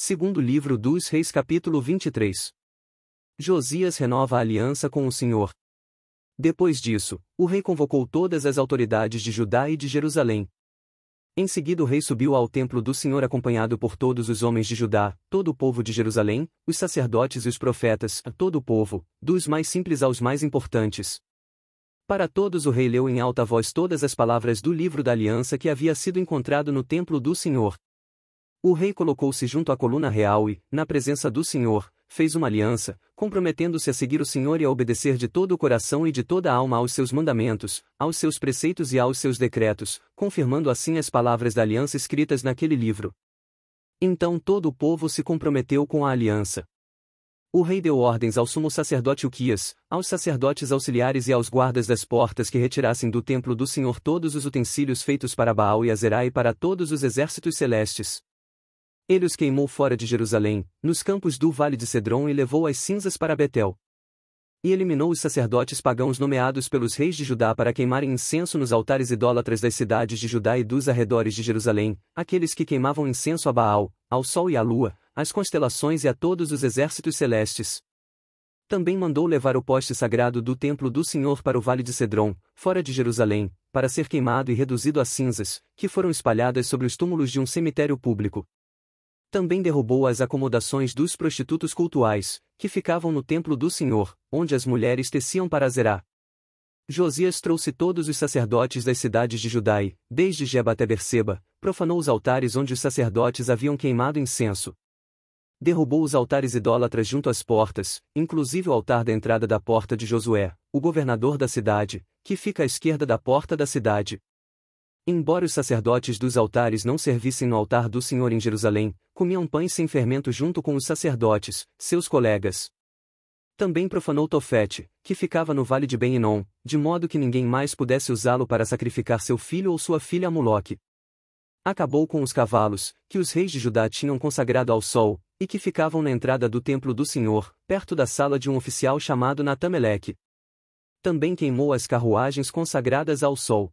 Segundo livro dos Reis capítulo 23. Josias renova a aliança com o Senhor. Depois disso, o rei convocou todas as autoridades de Judá e de Jerusalém. Em seguida o rei subiu ao templo do Senhor acompanhado por todos os homens de Judá, todo o povo de Jerusalém, os sacerdotes e os profetas, todo o povo, dos mais simples aos mais importantes. Para todos o rei leu em alta voz todas as palavras do livro da aliança que havia sido encontrado no templo do Senhor. O rei colocou-se junto à coluna real e, na presença do Senhor, fez uma aliança, comprometendo-se a seguir o Senhor e a obedecer de todo o coração e de toda a alma aos seus mandamentos, aos seus preceitos e aos seus decretos, confirmando assim as palavras da aliança escritas naquele livro. Então todo o povo se comprometeu com a aliança. O rei deu ordens ao sumo sacerdote Uquias, aos sacerdotes auxiliares e aos guardas das portas que retirassem do templo do Senhor todos os utensílios feitos para Baal e Azerá e para todos os exércitos celestes. Ele os queimou fora de Jerusalém, nos campos do vale de Cedron e levou as cinzas para Betel. E eliminou os sacerdotes pagãos nomeados pelos reis de Judá para queimarem incenso nos altares idólatras das cidades de Judá e dos arredores de Jerusalém, aqueles que queimavam incenso a Baal, ao sol e à lua, às constelações e a todos os exércitos celestes. Também mandou levar o poste sagrado do templo do Senhor para o vale de Cedron, fora de Jerusalém, para ser queimado e reduzido a cinzas, que foram espalhadas sobre os túmulos de um cemitério público. Também derrubou as acomodações dos prostitutos cultuais, que ficavam no templo do Senhor, onde as mulheres teciam para Azerá. Josias trouxe todos os sacerdotes das cidades de Judá e, desde Geba até Berseba, profanou os altares onde os sacerdotes haviam queimado incenso. Derrubou os altares idólatras junto às portas, inclusive o altar da entrada da porta de Josué, o governador da cidade, que fica à esquerda da porta da cidade. Embora os sacerdotes dos altares não servissem no altar do Senhor em Jerusalém, comiam pães sem fermento junto com os sacerdotes, seus colegas. Também profanou Tofete, que ficava no vale de Ben-Hinom, de modo que ninguém mais pudesse usá-lo para sacrificar seu filho ou sua filha a Moloque. Acabou com os cavalos, que os reis de Judá tinham consagrado ao sol, e que ficavam na entrada do templo do Senhor, perto da sala de um oficial chamado Natameleque. Também queimou as carruagens consagradas ao sol.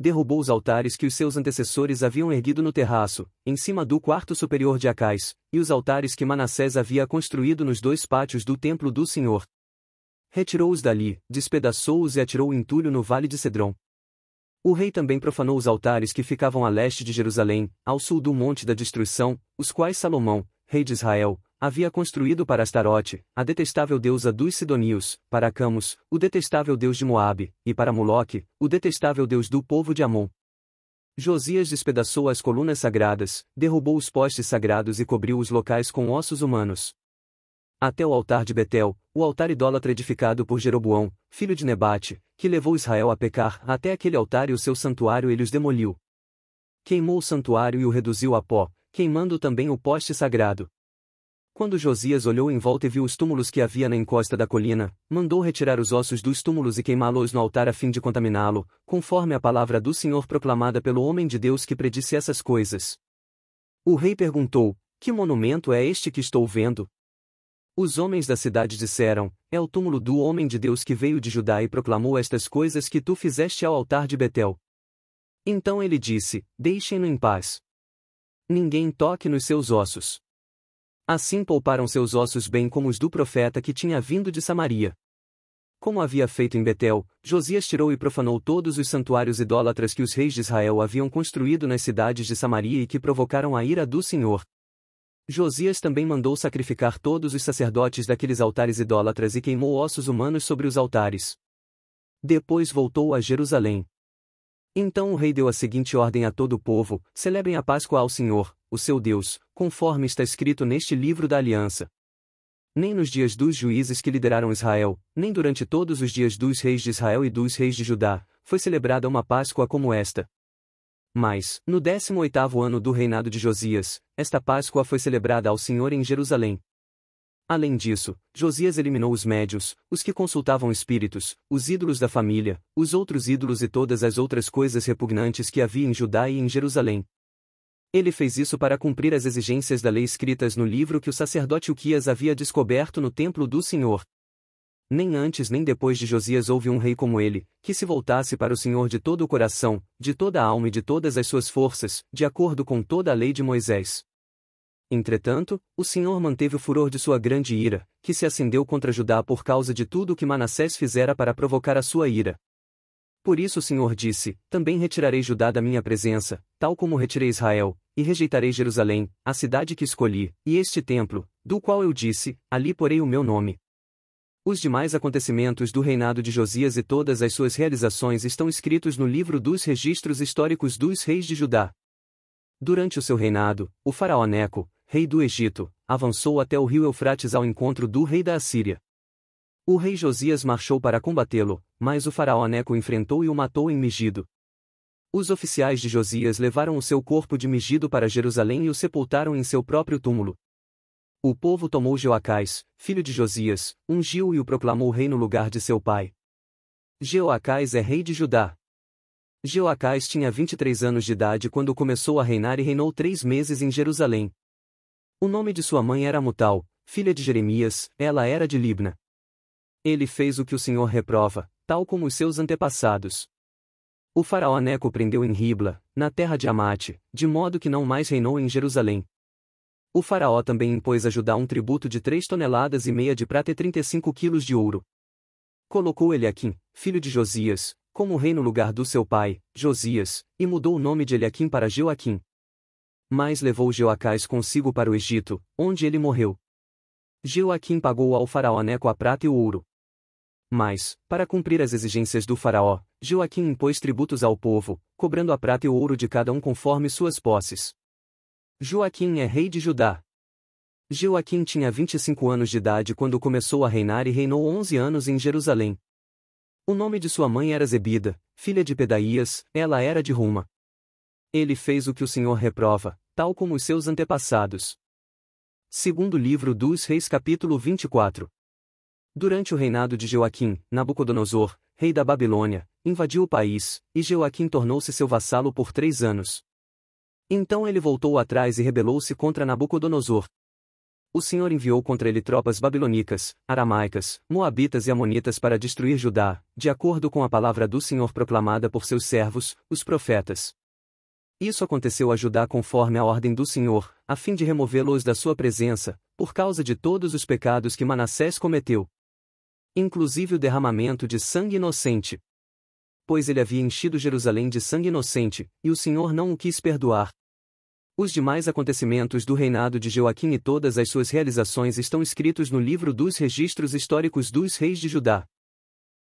Derrubou os altares que os seus antecessores haviam erguido no terraço, em cima do quarto superior de Acais, e os altares que Manassés havia construído nos dois pátios do templo do Senhor. Retirou-os dali, despedaçou-os e atirou o entulho no vale de Cedron. O rei também profanou os altares que ficavam a leste de Jerusalém, ao sul do Monte da Destruição, os quais Salomão, rei de Israel, havia construído para Astarote, a detestável deusa dos Sidonios, para Camus, o detestável deus de Moabe, e para Moloque, o detestável deus do povo de Amon. Josias despedaçou as colunas sagradas, derrubou os postes sagrados e cobriu os locais com ossos humanos. Até o altar de Betel, o altar idólatra edificado por Jeroboão, filho de Nebate, que levou Israel a pecar, até aquele altar e o seu santuário ele os demoliu. Queimou o santuário e o reduziu a pó, queimando também o poste sagrado. Quando Josias olhou em volta e viu os túmulos que havia na encosta da colina, mandou retirar os ossos dos túmulos e queimá-los no altar a fim de contaminá-lo, conforme a palavra do Senhor proclamada pelo homem de Deus que predisse essas coisas. O rei perguntou: que monumento é este que estou vendo? Os homens da cidade disseram: é o túmulo do homem de Deus que veio de Judá e proclamou estas coisas que tu fizeste ao altar de Betel. Então ele disse: deixem-no em paz. Ninguém toque nos seus ossos. Assim pouparam seus ossos bem como os do profeta que tinha vindo de Samaria. Como havia feito em Betel, Josias tirou e profanou todos os santuários idólatras que os reis de Israel haviam construído nas cidades de Samaria e que provocaram a ira do Senhor. Josias também mandou sacrificar todos os sacerdotes daqueles altares idólatras e queimou ossos humanos sobre os altares. Depois voltou a Jerusalém. Então o rei deu a seguinte ordem a todo o povo: celebrem a Páscoa ao Senhor, o seu Deus, conforme está escrito neste livro da aliança. Nem nos dias dos juízes que lideraram Israel, nem durante todos os dias dos reis de Israel e dos reis de Judá, foi celebrada uma Páscoa como esta. Mas, no 18º ano do reinado de Josias, esta Páscoa foi celebrada ao Senhor em Jerusalém. Além disso, Josias eliminou os médios, os que consultavam espíritos, os ídolos da família, os outros ídolos e todas as outras coisas repugnantes que havia em Judá e em Jerusalém. Ele fez isso para cumprir as exigências da lei escritas no livro que o sacerdote Uquias havia descoberto no templo do Senhor. Nem antes nem depois de Josias houve um rei como ele, que se voltasse para o Senhor de todo o coração, de toda a alma e de todas as suas forças, de acordo com toda a lei de Moisés. Entretanto, o Senhor manteve o furor de sua grande ira, que se acendeu contra Judá por causa de tudo o que Manassés fizera para provocar a sua ira. Por isso o Senhor disse: Também retirarei Judá da minha presença, tal como retirei Israel, e rejeitarei Jerusalém, a cidade que escolhi, e este templo, do qual eu disse: Ali porei o meu nome. Os demais acontecimentos do reinado de Josias e todas as suas realizações estão escritos no livro dos registros históricos dos reis de Judá. Durante o seu reinado, o faraó Neco, rei do Egito, avançou até o rio Eufrates ao encontro do rei da Assíria. O rei Josias marchou para combatê-lo, mas o faraó Neco enfrentou e o matou em Megido. Os oficiais de Josias levaram o seu corpo de Megido para Jerusalém e o sepultaram em seu próprio túmulo. O povo tomou Jeoacás, filho de Josias, ungiu-o e o proclamou rei no lugar de seu pai. Jeoacás é rei de Judá. Jeoacás tinha 23 anos de idade quando começou a reinar e reinou 3 meses em Jerusalém. O nome de sua mãe era Mutal, filha de Jeremias, ela era de Libna. Ele fez o que o Senhor reprova, tal como os seus antepassados. O faraó Neco prendeu em Ribla, na terra de Amate, de modo que não mais reinou em Jerusalém. O faraó também impôs a Judá um tributo de 3,5 toneladas de prata e 35 quilos de ouro. Colocou Eliaquim, filho de Josias, como rei no lugar do seu pai, Josias, e mudou o nome de Eliaquim para Joaquim. Mas levou Jeoacás consigo para o Egito, onde ele morreu. Joaquim pagou ao faraó Neco a prata e o ouro. Mas, para cumprir as exigências do faraó, Joaquim impôs tributos ao povo, cobrando a prata e o ouro de cada um conforme suas posses. Joaquim é rei de Judá. Joaquim tinha 25 anos de idade quando começou a reinar e reinou 11 anos em Jerusalém. O nome de sua mãe era Zebida, filha de Pedaías, ela era de Ruma. Ele fez o que o Senhor reprova, tal como os seus antepassados. Segundo livro dos Reis capítulo 24. Durante o reinado de Joaquim, Nabucodonosor, rei da Babilônia, invadiu o país, e Joaquim tornou-se seu vassalo por 3 anos. Então ele voltou atrás e rebelou-se contra Nabucodonosor. O Senhor enviou contra ele tropas babilônicas, aramaicas, moabitas e amonitas para destruir Judá, de acordo com a palavra do Senhor proclamada por seus servos, os profetas. Isso aconteceu a Judá conforme a ordem do Senhor, a fim de removê-los da sua presença, por causa de todos os pecados que Manassés cometeu. Inclusive o derramamento de sangue inocente. Pois ele havia enchido Jerusalém de sangue inocente, e o Senhor não o quis perdoar. Os demais acontecimentos do reinado de Joaquim e todas as suas realizações estão escritos no livro dos registros históricos dos reis de Judá.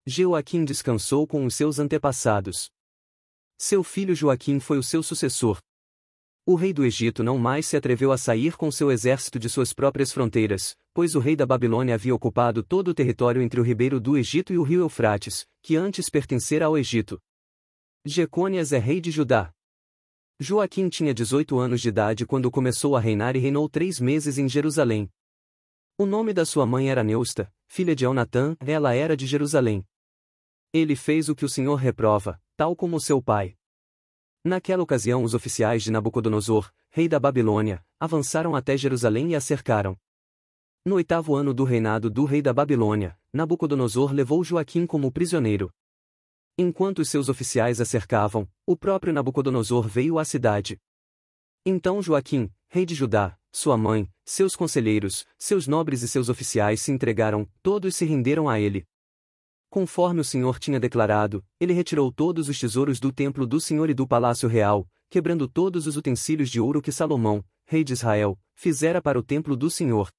Joaquim descansou com os seus antepassados. Seu filho Joaquim foi o seu sucessor. O rei do Egito não mais se atreveu a sair com seu exército de suas próprias fronteiras, pois o rei da Babilônia havia ocupado todo o território entre o ribeiro do Egito e o rio Eufrates, que antes pertencera ao Egito. Jecônias é rei de Judá. Joaquim tinha 18 anos de idade quando começou a reinar e reinou 3 meses em Jerusalém. O nome da sua mãe era Neusta, filha de Elnatã, ela era de Jerusalém. Ele fez o que o Senhor reprova, tal como seu pai. Naquela ocasião os oficiais de Nabucodonosor, rei da Babilônia, avançaram até Jerusalém e a cercaram. No 8º ano do reinado do rei da Babilônia, Nabucodonosor levou Joaquim como prisioneiro. Enquanto os seus oficiais a cercavam, o próprio Nabucodonosor veio à cidade. Então Joaquim, rei de Judá, sua mãe, seus conselheiros, seus nobres e seus oficiais se entregaram, todos se renderam a ele. Conforme o Senhor tinha declarado, ele retirou todos os tesouros do templo do Senhor e do palácio real, quebrando todos os utensílios de ouro que Salomão, rei de Israel, fizera para o templo do Senhor.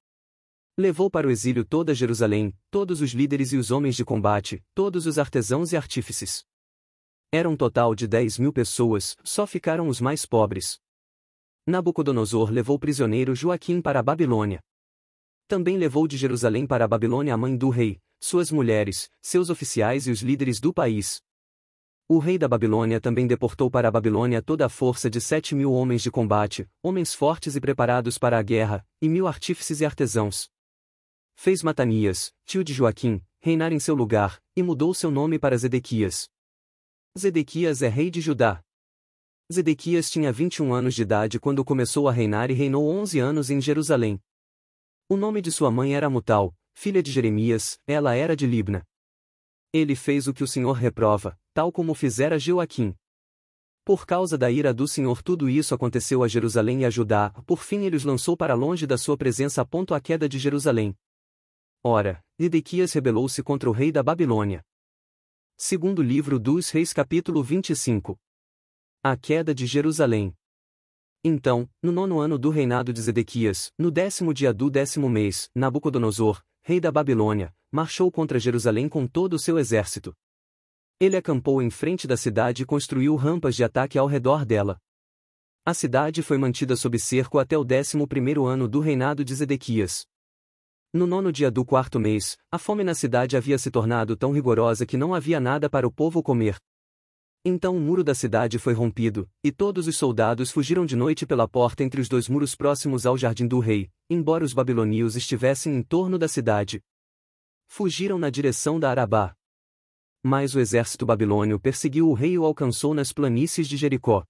Levou para o exílio toda Jerusalém, todos os líderes e os homens de combate, todos os artesãos e artífices. Era um total de 10.000 pessoas, só ficaram os mais pobres. Nabucodonosor levou prisioneiro Joaquim para a Babilônia. Também levou de Jerusalém para a Babilônia a mãe do rei, suas mulheres, seus oficiais e os líderes do país. O rei da Babilônia também deportou para a Babilônia toda a força de 7.000 homens de combate, homens fortes e preparados para a guerra, e 1.000 artífices e artesãos. Fez Matanias, tio de Joaquim, reinar em seu lugar, e mudou seu nome para Zedequias. Zedequias é rei de Judá. Zedequias tinha 21 anos de idade quando começou a reinar e reinou 11 anos em Jerusalém. O nome de sua mãe era Mutal, filha de Jeremias, ela era de Libna. Ele fez o que o Senhor reprova, tal como fizera Joaquim. Por causa da ira do Senhor tudo isso aconteceu a Jerusalém e a Judá, por fim ele os lançou para longe da sua presença a queda de Jerusalém. Ora, Edequias rebelou-se contra o rei da Babilônia. Segundo livro dos Reis capítulo 25. A queda de Jerusalém. Então, no 9º ano do reinado de Zedequias, no 10º dia do 10º mês, Nabucodonosor, rei da Babilônia, marchou contra Jerusalém com todo o seu exército. Ele acampou em frente da cidade e construiu rampas de ataque ao redor dela. A cidade foi mantida sob cerco até o 11º ano do reinado de Zedequias. No 9º dia do 4º mês, a fome na cidade havia se tornado tão rigorosa que não havia nada para o povo comer. Então o muro da cidade foi rompido, e todos os soldados fugiram de noite pela porta entre os dois muros próximos ao jardim do rei, embora os babilônios estivessem em torno da cidade. Fugiram na direção da Arabá. Mas o exército babilônio perseguiu o rei e o alcançou nas planícies de Jericó.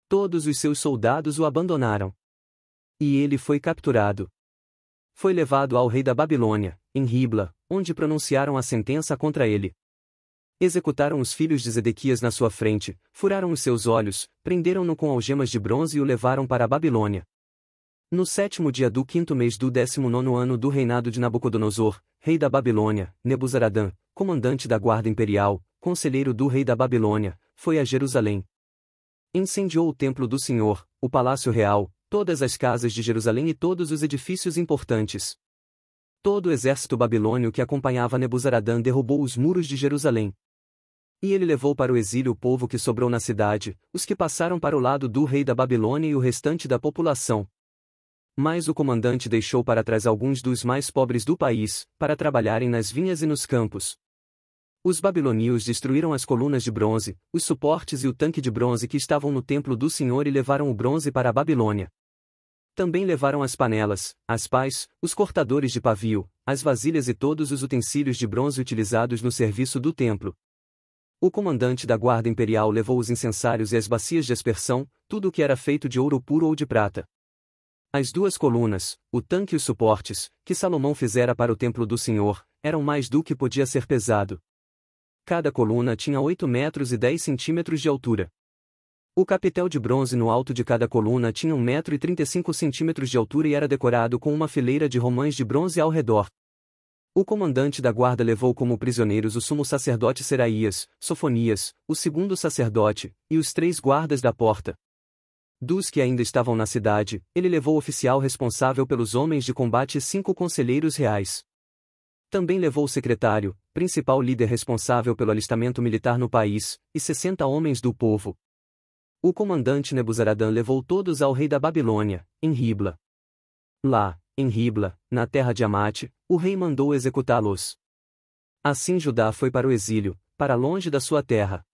Todos os seus soldados o abandonaram. E ele foi capturado. Foi levado ao rei da Babilônia, em Ribla, onde pronunciaram a sentença contra ele. Executaram os filhos de Zedequias na sua frente, furaram os seus olhos, prenderam-no com algemas de bronze e o levaram para a Babilônia. No 7º dia do 5º mês do 19º ano do reinado de Nabucodonosor, rei da Babilônia, Nebuzaradã, comandante da guarda imperial, conselheiro do rei da Babilônia, foi a Jerusalém. Incendiou o templo do Senhor, o palácio real, todas as casas de Jerusalém e todos os edifícios importantes. Todo o exército babilônio que acompanhava Nebuzaradã derrubou os muros de Jerusalém. E ele levou para o exílio o povo que sobrou na cidade, os que passaram para o lado do rei da Babilônia e o restante da população. Mas o comandante deixou para trás alguns dos mais pobres do país, para trabalharem nas vinhas e nos campos. Os babilônios destruíram as colunas de bronze, os suportes e o tanque de bronze que estavam no templo do Senhor e levaram o bronze para a Babilônia. Também levaram as panelas, as pás, os cortadores de pavio, as vasilhas e todos os utensílios de bronze utilizados no serviço do templo. O comandante da guarda imperial levou os incensários e as bacias de aspersão, tudo o que era feito de ouro puro ou de prata. As duas colunas, o tanque e os suportes, que Salomão fizera para o templo do Senhor, eram mais do que podia ser pesado. Cada coluna tinha 8 metros e 10 centímetros de altura. O capitel de bronze no alto de cada coluna tinha 1 metro e 35 centímetros de altura e era decorado com uma fileira de romãs de bronze ao redor. O comandante da guarda levou como prisioneiros o sumo sacerdote Seraías, Sofonias, o segundo sacerdote, e os 3 guardas da porta. Dos que ainda estavam na cidade, ele levou o oficial responsável pelos homens de combate e 5 conselheiros reais. Também levou o secretário, principal líder responsável pelo alistamento militar no país, e 60 homens do povo. O comandante Nebuzaradã levou todos ao rei da Babilônia, em Ribla. Lá, em Ribla, na terra de Amate, o rei mandou executá-los. Assim Judá foi para o exílio, para longe da sua terra.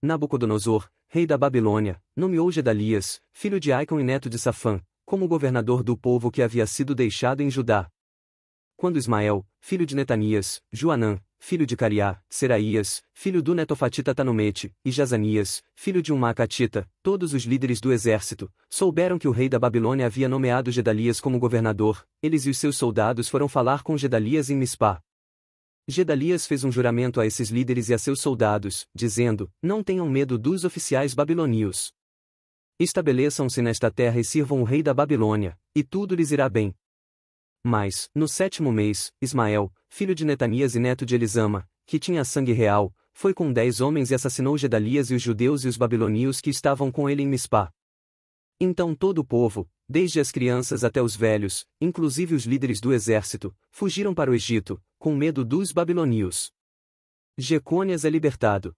Nabucodonosor, rei da Babilônia, nomeou Gedalias, filho de Aicom e neto de Safã, como governador do povo que havia sido deixado em Judá. Quando Ismael, filho de Netanias, Joanã, filho de Cariá, Seraías, filho do netofatita Tanumete, e Jazanias, filho de um Maacatita, todos os líderes do exército, souberam que o rei da Babilônia havia nomeado Gedalias como governador, eles e os seus soldados foram falar com Gedalias em Mispá. Gedalias fez um juramento a esses líderes e a seus soldados, dizendo: não tenham medo dos oficiais babilônios. Estabeleçam-se nesta terra e sirvam o rei da Babilônia, e tudo lhes irá bem. Mas, no 7º mês, Ismael, filho de Netanias e neto de Elisama, que tinha sangue real, foi com 10 homens e assassinou Gedalias e os judeus e os babilônios que estavam com ele em Mispá. Então todo o povo, desde as crianças até os velhos, inclusive os líderes do exército, fugiram para o Egito, com medo dos babilônios. Jecônias é libertado.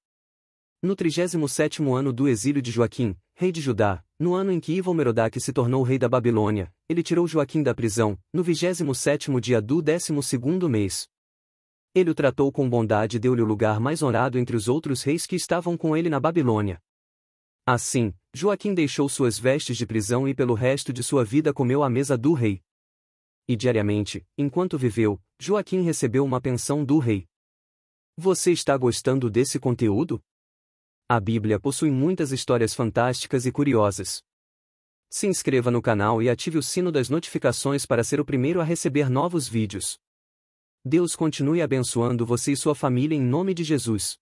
No 37º ano do exílio de Joaquim, rei de Judá, no ano em que Evil-Merodach se tornou rei da Babilônia, ele tirou Joaquim da prisão, no 27º dia do 12º mês. Ele o tratou com bondade e deu-lhe o lugar mais honrado entre os outros reis que estavam com ele na Babilônia. Assim, Joaquim deixou suas vestes de prisão e pelo resto de sua vida comeu à mesa do rei. E diariamente, enquanto viveu, Joaquim recebeu uma pensão do rei. Você está gostando desse conteúdo? A Bíblia possui muitas histórias fantásticas e curiosas. Se inscreva no canal e ative o sino das notificações para ser o primeiro a receber novos vídeos. Deus continue abençoando você e sua família em nome de Jesus.